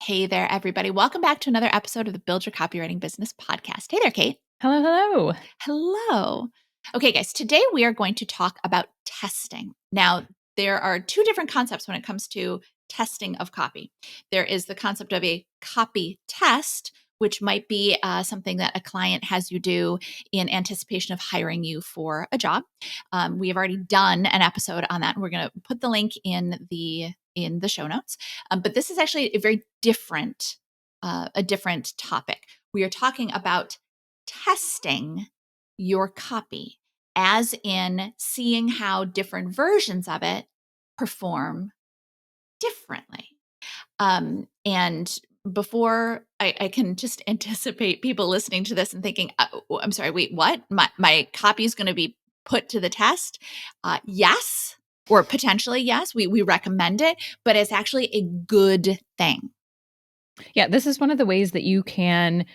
Hey there, everybody. Welcome back to another episode of the Build Your Copywriting Business podcast. Hey there, Kate. Hello, hello. Hello. Okay, guys, today we are going to talk about testing. Now, there are two different concepts when it comes to testing of copy. There is the concept of a copy test, which might be something that a client has you do in anticipation of hiring you for a job. We have already done an episode on that, and we're going to put the link in the show notes. But this is actually a very different topic. We are talking about testing your copy, as in seeing how different versions of it perform differently. And before I can just anticipate people listening to this and thinking, I'm sorry, wait, what? My copy is going to be put to the test? Yes, or potentially yes, we recommend it, but it's actually a good thing. Yeah, this is one of the ways that you can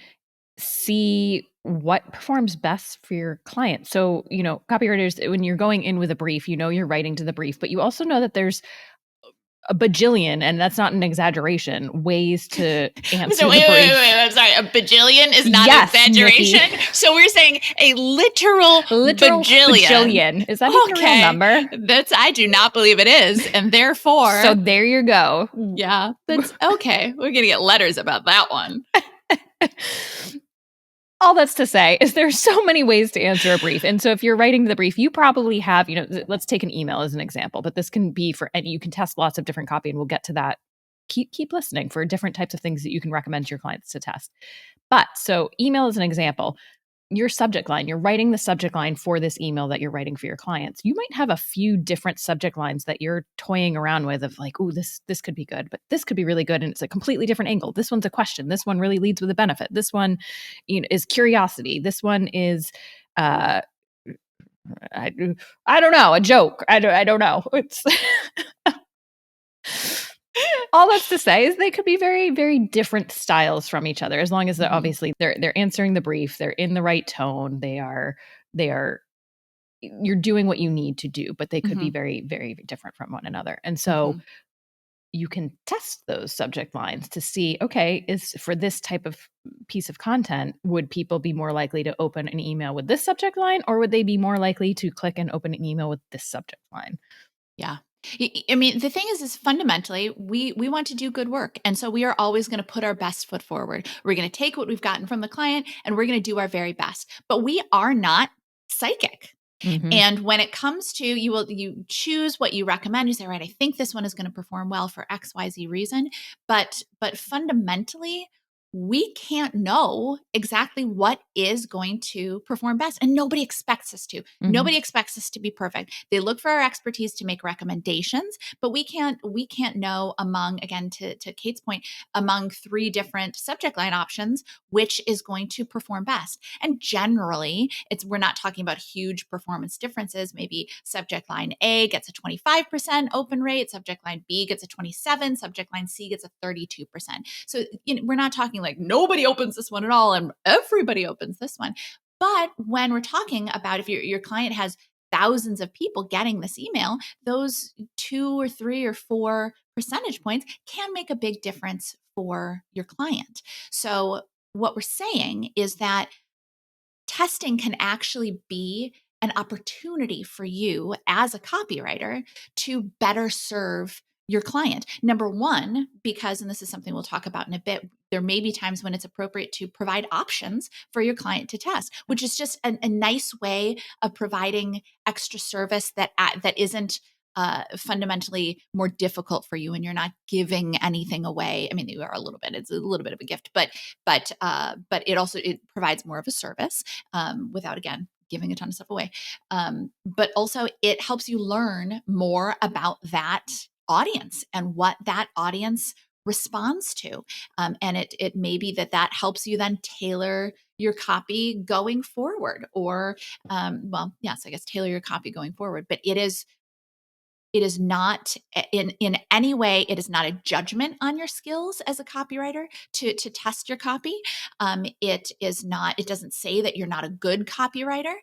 see what performs best for your client. So, copywriters, when you're going in with a brief, you're writing to the brief, but you also know that there's a bajillion, and that's not an exaggeration, ways to answer So the brief. Wait, I'm sorry. A bajillion is not an exaggeration. Nicki. So we're saying a literal bajillion. Is that even a real number? I do not believe it is. And therefore. So there you go. Yeah, that's okay. We're going to get letters about that one. All that's to say is there's so many ways to answer a brief. And so if you're writing the brief, you probably have, let's take an email as an example, but this can be for any, you can test lots of different copy, and we'll get to that. Keep listening for different types of things that you can recommend to your clients to test. But so email is an example. Your subject line, you're writing the subject line for this email that you're writing for your clients. You might have a few different subject lines that you're toying around with of like, oh, this could be good, but this could be really good. And it's a completely different angle. This one's a question. This one really leads with a benefit. This one is curiosity. This one is, I don't know, a joke. I don't know. It's all that's to say is they could be very, very different styles from each other, as long as they're obviously they're answering the brief, they're in the right tone, they are you're doing what you need to do, but they could be very, very different from one another. And so you can test those subject lines to see, okay, is for this type of piece of content, would people be more likely to open an email with this subject line, or would they be more likely to click and open an email with this subject line? Yeah. I mean, the thing is fundamentally, we want to do good work. And so we are always going to put our best foot forward. We're going to take what we've gotten from the client and we're going to do our very best. But we are not psychic. And when it comes to, you choose what you recommend. You say, right, I think this one is going to perform well for XYZ reason. But fundamentally, we can't know exactly what is going to perform best. And nobody expects us to. Nobody expects us to be perfect. They look for our expertise to make recommendations, but we can't know among, again, to Kate's point, among 3 different subject line options, which is going to perform best. And generally, we're not talking about huge performance differences. Maybe subject line A gets a 25% open rate, subject line B gets a 27%, subject line C gets a 32%. So we're not talking like nobody opens this one at all and everybody opens this one. But when we're talking about if your client has thousands of people getting this email, those 2 or 3 or 4 percentage points can make a big difference for your client. So what we're saying is that testing can actually be an opportunity for you as a copywriter to better serve your client. Number one, because, and this is something we'll talk about in a bit, there may be times when it's appropriate to provide options for your client to test, which is just a nice way of providing extra service that isn't fundamentally more difficult for you, and you're not giving anything away. I mean, you are a little bit. It's a little bit of a gift, but it provides more of a service without, again, giving a ton of stuff away. But also it helps you learn more about that audience and what that audience responds to. And it may be that helps you then tailor your copy going forward, or, yes, I guess tailor your copy going forward, but it is not in any way, it is not a judgment on your skills as a copywriter to test your copy. It doesn't say that you're not a good copywriter.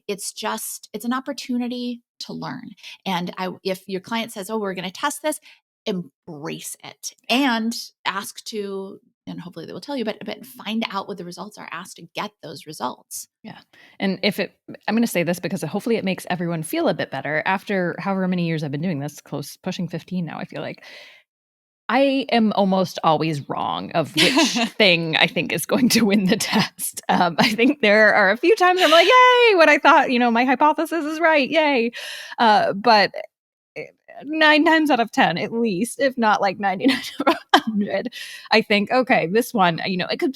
It's an opportunity to learn. And if your client says, oh, we're going to test this, embrace it and ask to, and hopefully they will tell you, but find out what the results are, ask to get those results. Yeah. And I'm going to say this because hopefully it makes everyone feel a bit better after however many years I've been doing this, pushing 15 now, I feel like. I am almost always wrong of which thing I think is going to win the test. I think there are a few times I'm like, yay, what I thought, my hypothesis is right. Yay. But 9 times out of 10, at least, if not like 99 or 100, I think, okay, this one,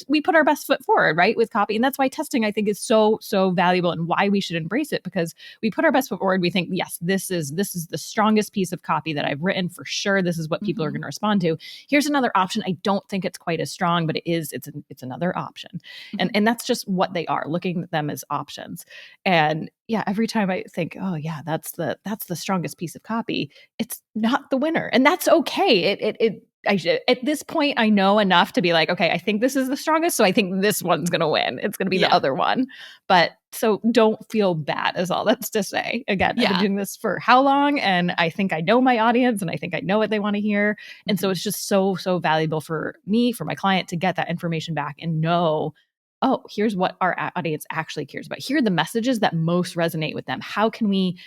we put our best foot forward, right, with copy. And that's why testing, I think, is so, so valuable and why we should embrace it, because we put our best foot forward. We think, yes, this is the strongest piece of copy that I've written for sure. This is what people are going to respond to. Here's another option. I don't think it's quite as strong, but it's another option. And that's just what they are, looking at them as options. And yeah, every time I think, oh yeah, that's the strongest piece of copy, it's not the winner. And that's okay. At this point, I know enough to be like, okay, I think this is the strongest, so I think this one's going to win. It's going to be the other one. But so don't feel bad is all that's to say. Again, I've been doing this for how long? And I think I know my audience and I think I know what they want to hear. And so it's just so, so valuable for me, for my client, to get that information back and know, oh, here's what our audience actually cares about. Here are the messages that most resonate with them. How can we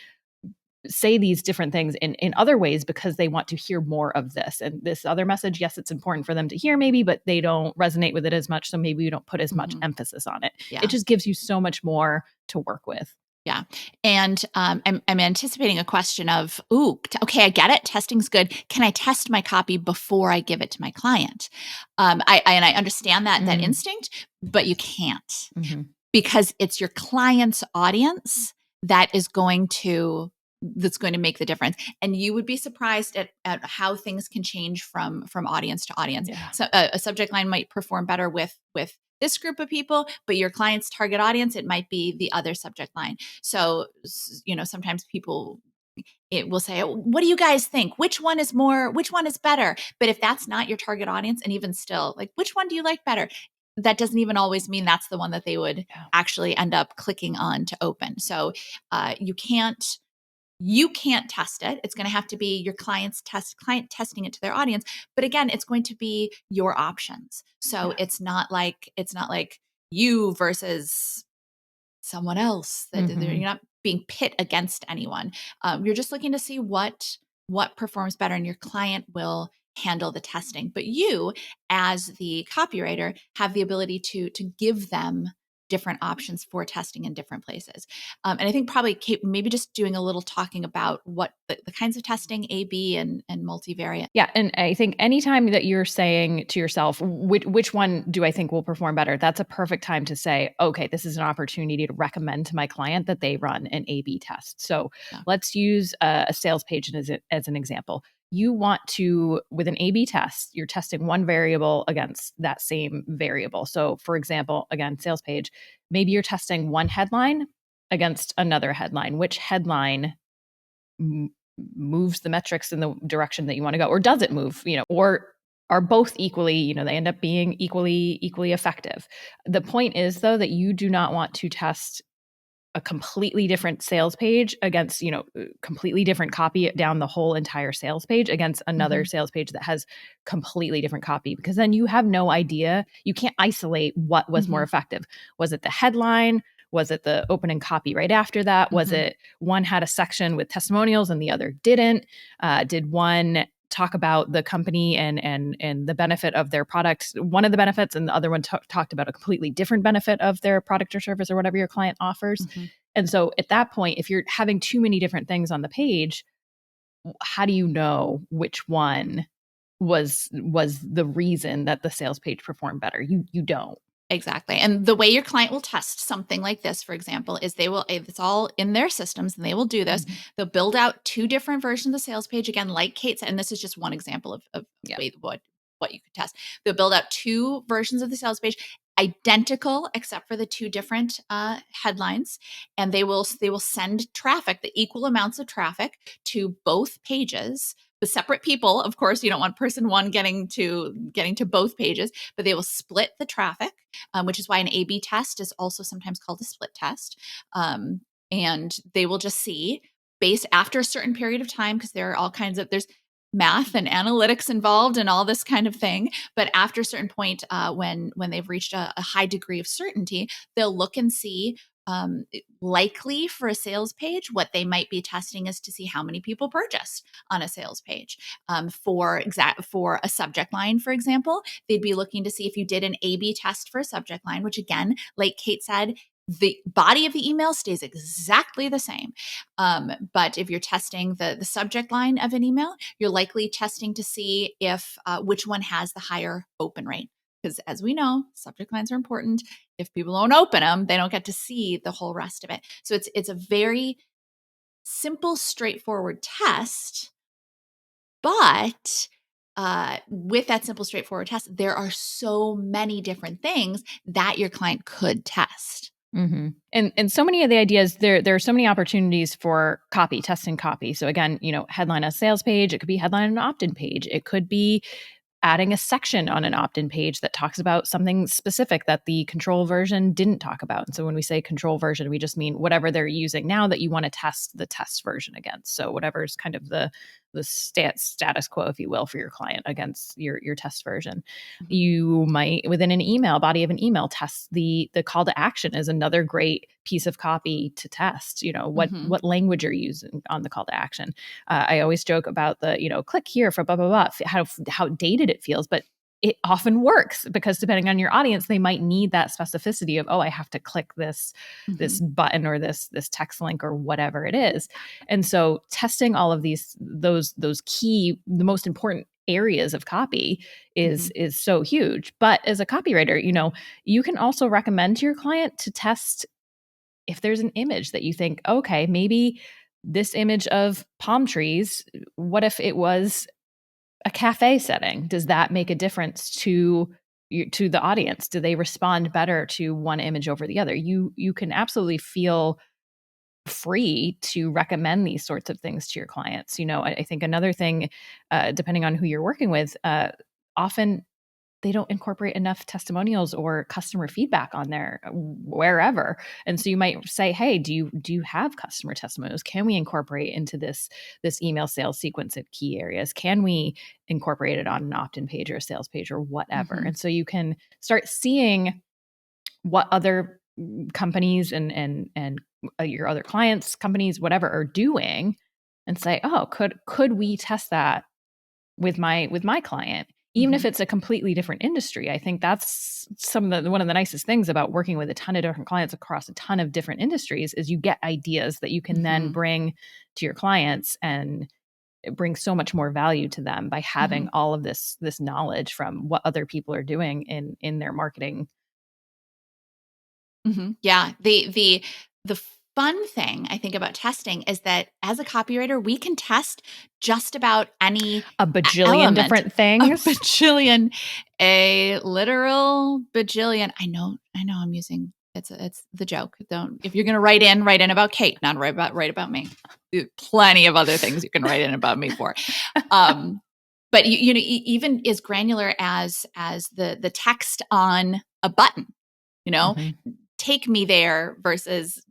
say these different things in other ways because they want to hear more of this? And this other message, yes, it's important for them to hear maybe, but they don't resonate with it as much. So maybe we don't put as much emphasis on it. It just gives you so much more to work with. Yeah. And I'm anticipating a question of, okay, I get it. Testing's good. Can I test my copy before I give it to my client? I understand that instinct, but you can't because it's your client's audience that's going to make the difference. And you would be surprised at how things can change from audience to audience. Yeah. So a subject line might perform better with this group of people, but your client's target audience, it might be the other subject line. So, sometimes people, it will say, what do you guys think? Which one is better? But if that's not your target audience, and even still, like, which one do you like better? That doesn't even always mean that's the one that they would actually end up clicking on to open. So you can't test it. It's going to have to be your client testing it to their audience. But again, it's going to be your options. So it's not like you versus someone else, that you're not being pit against anyone. You're just looking to see what performs better, and your client will handle the testing. But you, as the copywriter, have the ability to give them different options for testing in different places. And I think probably, Kate, maybe just doing a little talking about what the kinds of testing, A/B and multivariate. Yeah. And I think anytime that you're saying to yourself, which one do I think will perform better? That's a perfect time to say, okay, this is an opportunity to recommend to my client that they run an A/B test. So let's use a sales page as an example. You want to, with an A/B test, you're testing one variable against that same variable. So for example, again, sales page, maybe you're testing one headline against another headline. Which headline moves the metrics in the direction that you want to go, or does it move, or are both equally, they end up being equally effective. The point is, though, that you do not want to test a completely different sales page against, completely different copy down the whole entire sales page against another sales page that has completely different copy, because then you have no idea. You can't isolate what was more effective. Was it the headline? Was it the opening copy right after that? Was it one had a section with testimonials and the other didn't? Did one talk about the company and the benefit of their product, one of the benefits, and the other one talked about a completely different benefit of their product or service or whatever your client offers? And so at that point, if you're having too many different things on the page, how do you know which one was the reason that the sales page performed better? You don't. Exactly. And the way your client will test something like this, for example, is it's all in their systems, and they will do this. They'll build out two different versions of the sales page. Again, like Kate said, and this is just one example of what you could test. They'll build out two versions of the sales page, identical except for the two different headlines, and they will send traffic, the equal amounts of traffic, to both pages. The separate people, of course, you don't want person one getting to both pages, but they will split the traffic, which is why an A/B test is also sometimes called a split test. And they will just see, based after a certain period of time, because there are all kinds of math and analytics involved and all this kind of thing. But after a certain point, when they've reached a high degree of certainty, they'll look and see, likely for a sales page, what they might be testing is to see how many people purchased on a sales page. For a subject line, for example, they'd be looking to see if you did an A/B test for a subject line, which again, like Kate said, the body of the email stays exactly the same. But if you're testing the subject line of an email, you're likely testing to see if which one has the higher open rate. Because as we know, subject lines are important. If people don't open them, they don't get to see the whole rest of it. So it's a very simple, straightforward test. But with that simple, straightforward test, there are so many different things that your client could test. Mm-hmm. And so many of the ideas, there are so many opportunities for copy, testing copy. So again, headline a sales page, it could be headline an opt-in page. It could be adding a section on an opt-in page that talks about something specific that the control version didn't talk about. And so when we say control version, we just mean whatever they're using now that you want to test the test version against. So whatever's kind of the status quo, if you will, for your client against your test version. Mm-hmm. You might, within an email, body of an email, test the call to action is another great piece of copy to test. What language you're using on the call to action. I always joke about the, click here for blah, blah, blah, how dated it feels, but it often works because depending on your audience, they might need that specificity of, I have to click this button or this text link or whatever it is. And so testing all of those key, the most important areas of copy is so huge. But as a copywriter, you can also recommend to your client to test if there's an image that you think, okay, maybe this image of palm trees, what if it was a cafe setting? Does that make a difference to the audience? Do they respond better to one image over the other? You can absolutely feel free to recommend these sorts of things to your clients. I think another thing, depending on who you're working with, often they don't incorporate enough testimonials or customer feedback on there wherever. And so you might say, hey, do you have customer testimonials? Can we incorporate into this email sales sequence at key areas? Can we incorporate it on an opt-in page or a sales page or whatever? And so you can start seeing what other companies and your other clients, companies, whatever, are doing and say, could we test that with my client? Even if it's a completely different industry. I think that's one of the nicest things about working with a ton of different clients across a ton of different industries is you get ideas that you can then bring to your clients, and it brings so much more value to them by having all of this knowledge from what other people are doing in their marketing. Yeah. The fun thing I think about testing is that as a copywriter, we can test just about a bajillion different things. A literal bajillion. I know I'm using it's the joke. If you're going to write in about Kate, not write about me. Plenty of other things you can write in about me for. But even as granular as the text on a button, take me there versus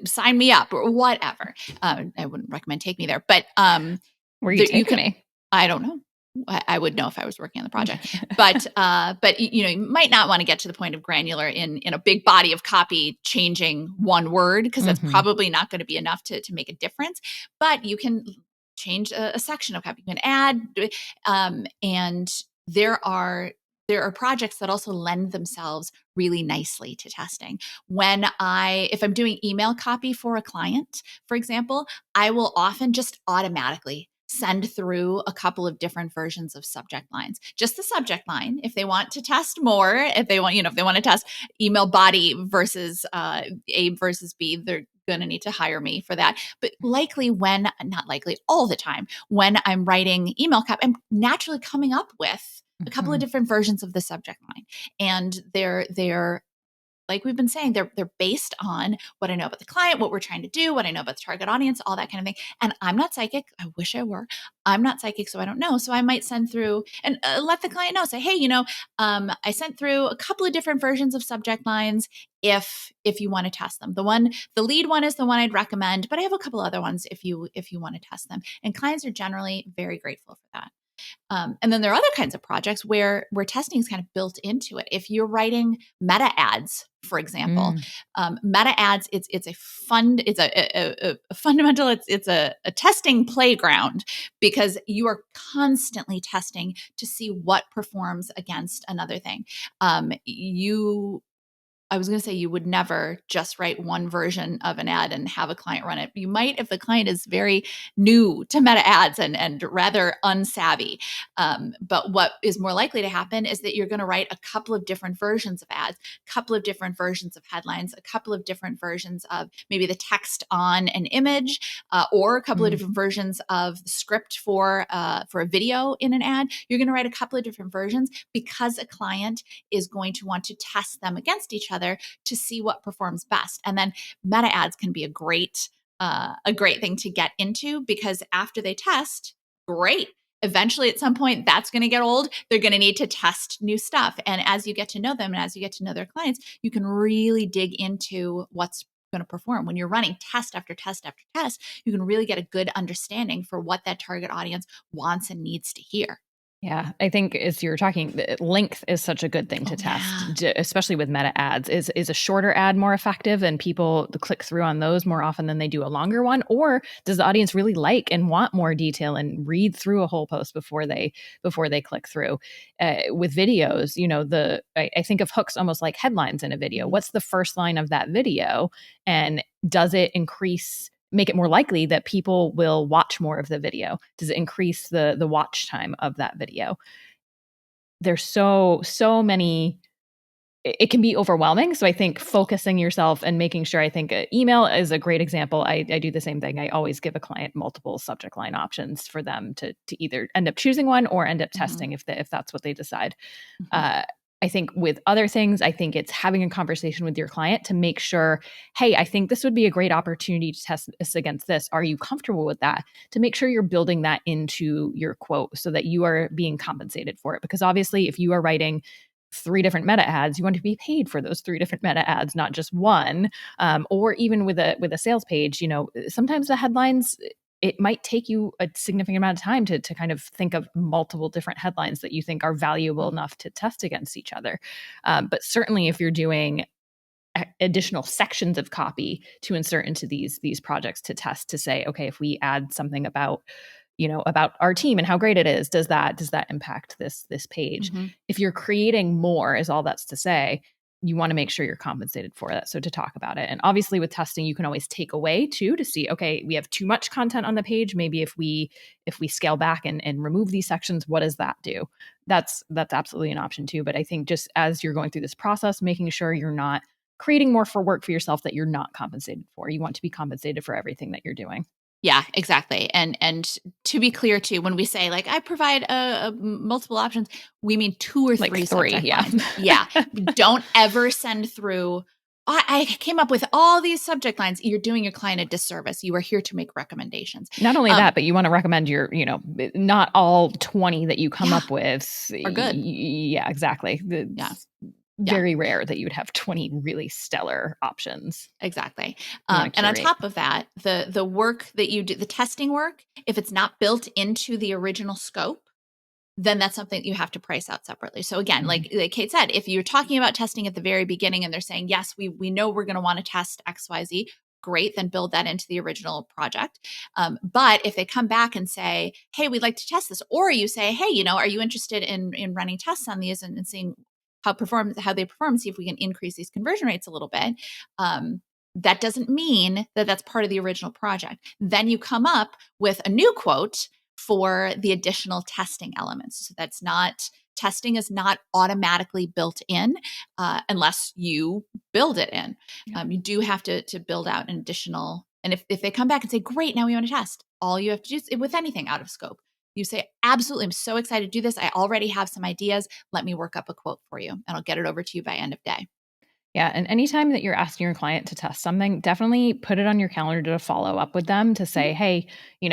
sign me up or whatever. I wouldn't recommend take me there, but where you take me? I don't know. I would know if I was working on the project, but you might not want to get to the point of granular in a big body of copy changing one word, because that's probably not going to be enough to make a difference. But you can change a section of copy. You can add, and there are projects that also lend themselves really nicely to testing. If I'm doing email copy for a client, for example, I will often just automatically send through a couple of different versions of subject lines. Just the subject line. If they want to test more, if they want to test email body versus A versus B, they're going to need to hire me for that. But not likely, all the time, when I'm writing email copy, I'm naturally coming up with a couple of different versions of the subject line. And they're like we've been saying, they're based on what I know about the client, what we're trying to do, what I know about the target audience, all that kind of thing. And I'm not psychic. I wish I were. I'm not psychic, so I don't know. So I might send through and let the client know, say, hey, I sent through a couple of different versions of subject lines. If you want to test them, the lead one is the one I'd recommend, but I have a couple other ones if you want to test them. And clients are generally very grateful for that. And then there are other kinds of projects where testing is kind of built into it. If you're writing meta ads, for example, meta ads, it's a fundamental, it's a testing playground because you are constantly testing to see what performs against another thing. I was going to say you would never just write one version of an ad and have a client run it. You might if the client is very new to meta ads and rather unsavvy. But what is more likely to happen is that you're going to write a couple of different versions of ads, a couple of different versions of headlines, a couple of different versions of maybe the text on an image, or a couple of different versions of the script for a video in an ad. You're going to write a couple of different versions because a client is going to want to test them against each other to see what performs best. And then meta ads can be a great thing to get into because after they test, great. Eventually, at some point, that's going to get old. They're going to need to test new stuff. And as you get to know them and as you get to know their clients, you can really dig into what's going to perform. When you're running test after test after test, you can really get a good understanding for what that target audience wants and needs to hear. Yeah, I think as you're talking, length is such a good thing to test, especially with meta ads. Is a shorter ad more effective and people click through on those more often than they do a longer one? Or does the audience really like and want more detail and read through a whole post before they click through? With videos, I think of hooks almost like headlines in a video. What's the first line of that video? And does it make it more likely that people will watch more of the video? Does it increase the watch time of that video? There's so many. It can be overwhelming. So I think focusing yourself and making sure, I think email is a great example. I do the same thing. I always give a client multiple subject line options for them to either end up choosing one or end up testing if that's what they decide. I think with other things, I think it's having a conversation with your client to make sure, hey, I think this would be a great opportunity to test this against this. Are you comfortable with that? To make sure you're building that into your quote so that you are being compensated for it. Because obviously, if you are writing 3 different meta ads, you want to be paid for those 3 different meta ads, not just one. Or even with a sales page, sometimes the headlines, it might take you a significant amount of time to kind of think of multiple different headlines that you think are valuable enough to test against each other. But certainly if you're doing additional sections of copy to insert into these projects to test, to say, okay, if we add something about our team and how great it is, does that impact this page? If you're creating more, is all that's to say, you want to make sure you're compensated for that. So to talk about it. And obviously with testing, you can always take away too, to see, okay, we have too much content on the page. Maybe if we scale back and remove these sections, what does that do? That's absolutely an option too. But I think just as you're going through this process, making sure you're not creating more for work for yourself that you're not compensated for. You want to be compensated for everything that you're doing. Yeah, exactly. And to be clear too, when we say like I provide a multiple options, we mean 2 or 3 like 3, subject yeah. lines. Yeah. Don't ever send through, I came up with all these subject lines. You're doing your client a disservice. You are here to make recommendations. Not only that, but you want to recommend not all 20 that you come up with are good. Yeah, exactly. Very rare that you would have 20 really stellar options. Exactly. And on top of that, the work that you do, the testing work, if it's not built into the original scope, then that's something you have to price out separately. So again, like Kate said, if you're talking about testing at the very beginning and they're saying, yes, we know we're going to want to test XYZ, great, then build that into the original project. But if they come back and say, hey, we'd like to test this, or you say, hey, are you interested in running tests on these and seeing how they perform, see if we can increase these conversion rates a little bit. That doesn't mean that that's part of the original project. Then you come up with a new quote for the additional testing elements. So testing is not automatically built in unless you build it in. You do have to build out an additional, and if they come back and say, great, now we want to test, all you have to do is with anything out of scope. You say, absolutely, I'm so excited to do this. I already have some ideas. Let me work up a quote for you and I'll get it over to you by end of day. Yeah. And anytime that you're asking your client to test something, definitely put it on your calendar to follow up with them to say, Mhm. hey,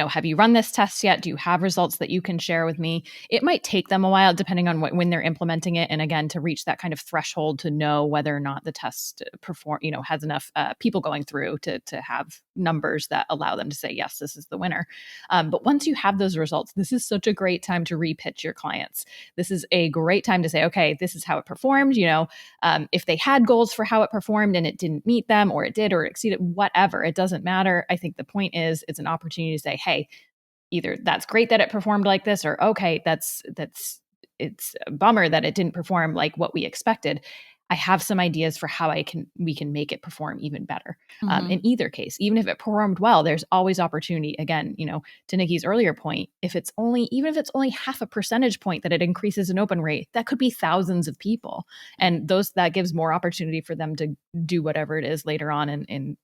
have you run this test yet? Do you have results that you can share with me? It might take them a while depending on when they're implementing it. And again, to reach that kind of threshold to know whether or not the test has enough people going through to have numbers that allow them to say, yes, this is the winner. But once you have those results, this is such a great time to repitch your clients. This is a great time to say, okay, this is how it performed. If they had goals for how it performed and it didn't meet them, or it did, or exceeded, whatever, it doesn't matter. I think the point is it's an opportunity to say, hey, either that's great that it performed like this, or okay, it's a bummer that it didn't perform like what we expected. I have some ideas for how we can make it perform even better. Mhm. In either case, even if it performed well, there's always opportunity. Again, to Nikki's earlier point, even if it's only half a percentage point that it increases an open rate, that could be thousands of people, and that gives more opportunity for them to do whatever it is later on in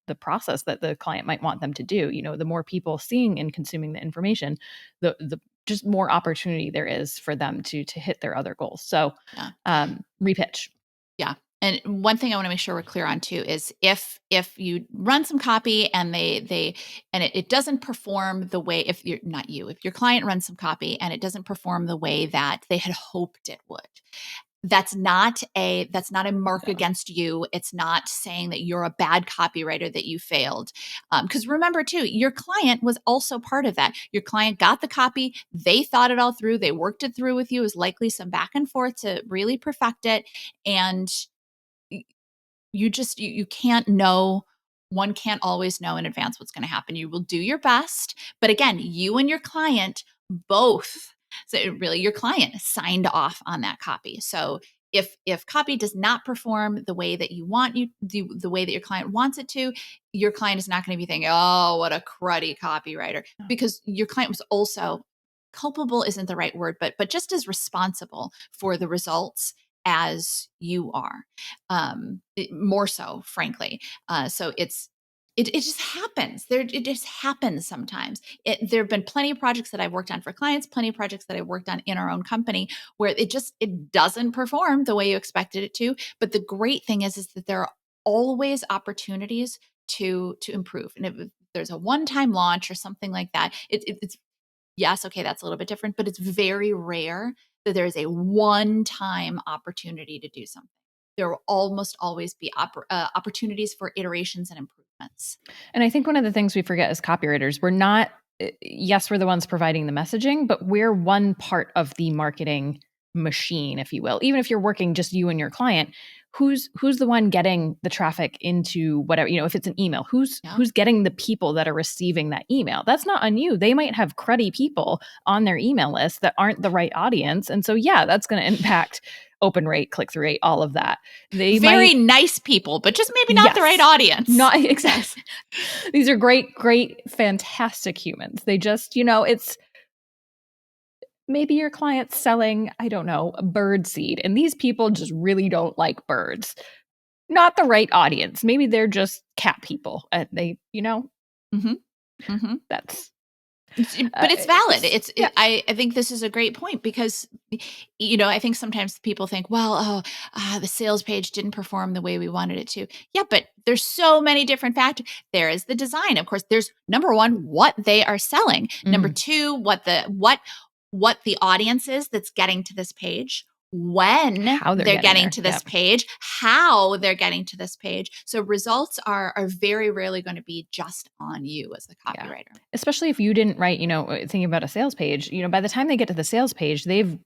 the process that the client might want them to do. The more people seeing and consuming the information, the just more opportunity there is for them to hit their other goals. So, Yeah. repitch. Yeah. And one thing I want to make sure we're clear on too is if you run some copy and it doesn't perform the way, if you're not you, if your client runs some copy and it doesn't perform the way that they had hoped it would, that's not a mark Yeah. against you. It's not saying that you're a bad copywriter, that you failed. Because remember too, your client was also part of that. Your client got the copy, they thought it all through, they worked it through with you. It was likely some back and forth to really perfect it, and you can't know. One can't always know in advance what's going to happen. You will do your best, but again, you and your client both, so really your client signed off on that copy. So if copy does not perform the way that you want, the way that your client wants it to, your client is not going to be thinking, oh, what a cruddy copywriter, because your client was also culpable, isn't the right word, but just as responsible for the results as you are, more so, frankly. So it just happens. It just happens sometimes. There have been plenty of projects that I've worked on for clients, plenty of projects that I've worked on in our own company where it doesn't perform the way you expected it to. But the great thing is that there are always opportunities to improve. And if there's a one-time launch or something like that, it's yes, okay, that's a little bit different, but it's very rare that there is a one-time opportunity to do something. There will almost always be opportunities for iterations and improvements. And I think one of the things we forget as copywriters, we're not, yes, we're the ones providing the messaging, but we're one part of the marketing machine, if you will. Even if you're working just you and your client, who's the one getting the traffic into whatever, if it's an email, Yeah. who's getting the people that are receiving that email? That's not on you. They might have cruddy people on their email list that aren't the right audience. And so, yeah, that's going to impact open rate, click-through rate, all of that. They Very might, nice people, but just maybe not the right yes, audience. not exactly. These are great, great, fantastic humans. They just, it's maybe your client's selling, I don't know, a bird seed, and these people just really don't like birds. Not the right audience. Maybe they're just cat people, and Hmm. Hmm. that's But it's valid. yeah. I think this is a great point because, I think sometimes people think, well, the sales page didn't perform the way we wanted it to. Yeah, but there's so many different factors. There is the design, of course. There's number one, what they are selling. Number Mm, two, what the audience is that's getting to this page, when how they're they're getting getting there. to Yeah. this page, how they're getting to this page. So results are very rarely going to be just on you as the Yeah. copywriter. Especially if you didn't write, thinking about a sales page, by the time they get to the sales page, they've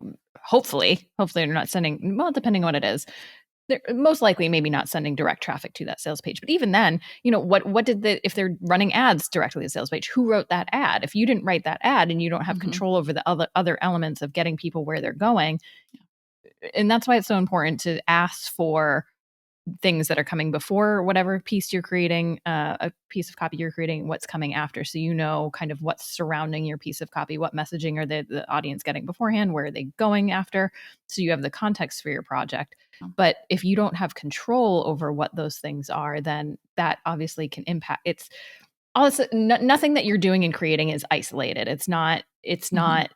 hopefully they're not sending, well, depending on what it is, they're most likely maybe not sending direct traffic to that sales page. But even then, if they're running ads directly to the sales page, who wrote that ad? If you didn't write that ad and you don't have Mhm. control over the other elements of getting people where they're going, and that's why it's so important to ask for things that are coming before whatever piece you're creating, a piece of copy you're creating, what's coming after. So kind of what's surrounding your piece of copy, what messaging are the audience getting beforehand, where are they going after? So you have the context for your project. But if you don't have control over what those things are, then that obviously can impact. It's also nothing that you're doing and creating is isolated. It's not. It's Mhm. not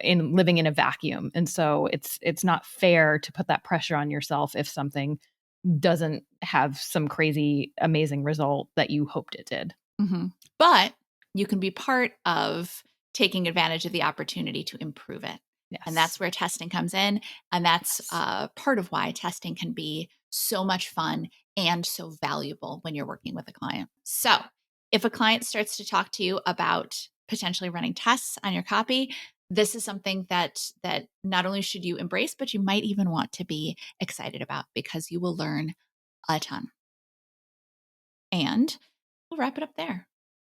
in living in a vacuum, and so it's not fair to put that pressure on yourself if something doesn't have some crazy, amazing result that you hoped it did. Mm-hmm. But you can be part of taking advantage of the opportunity to improve it. Yes. And that's where testing comes in. And that's part of why testing can be so much fun and so valuable when you're working with a client. So if a client starts to talk to you about potentially running tests on your copy, this is something that not only should you embrace, but you might even want to be excited about, because you will learn a ton. And we'll wrap it up there.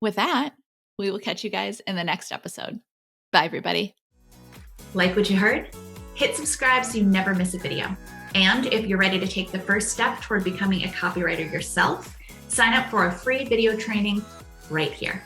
With that, we will catch you guys in the next episode. Bye, everybody. Like what you heard? Hit subscribe so you never miss a video. And if you're ready to take the first step toward becoming a copywriter yourself, sign up for a free video training right here.